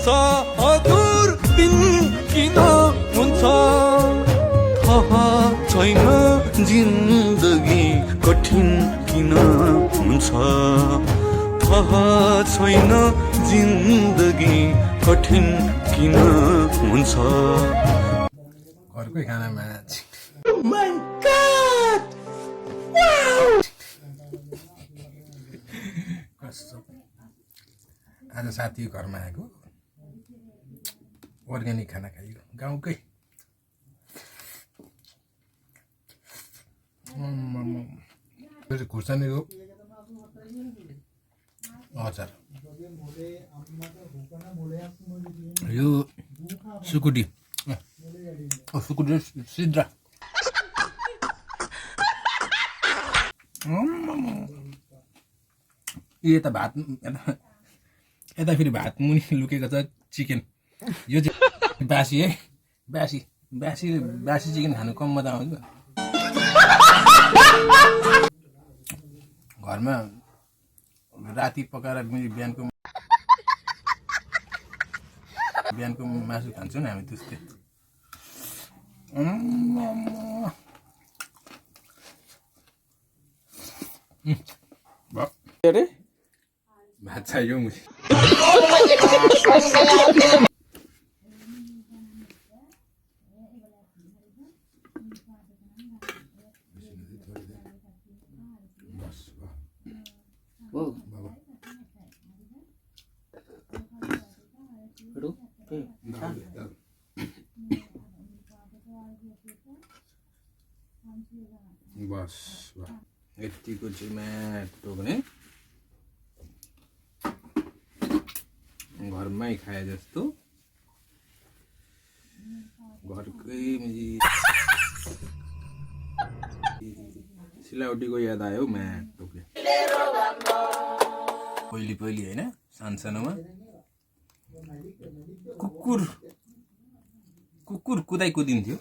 हजुर दिन किन हुन्छ थाहा छैन जिन्दगी कठिन किन हुन्छ थाहा छैन जिन्दगी कठिन किन हुन्छ घरकै खानामा कस्तो आज साथीको घरमा आएको अर्ग्यानिक खाना खायो गाउँकै खुर्सानीको अचार यो सुकुटी सुकुटी सिद्रा यता भात यता फेरि भात मुनि लुकेको छ चिकन यो चाहिँ बासी है बासी बासी बासी चिकन खानु कम मजा आउँछ घरमा राति पकाएर बिहानको मासु खान्छौँ नि हामी त्यस्तै भात चाहियो मुझे बस यतिको चाहिँ माटो भने घरमै खाए जस्तो घरकै सिलाउटीको याद आयो माटोले पहिले होइन सानसानोमा कुकुर कुदाइ कुदिन्थ्यो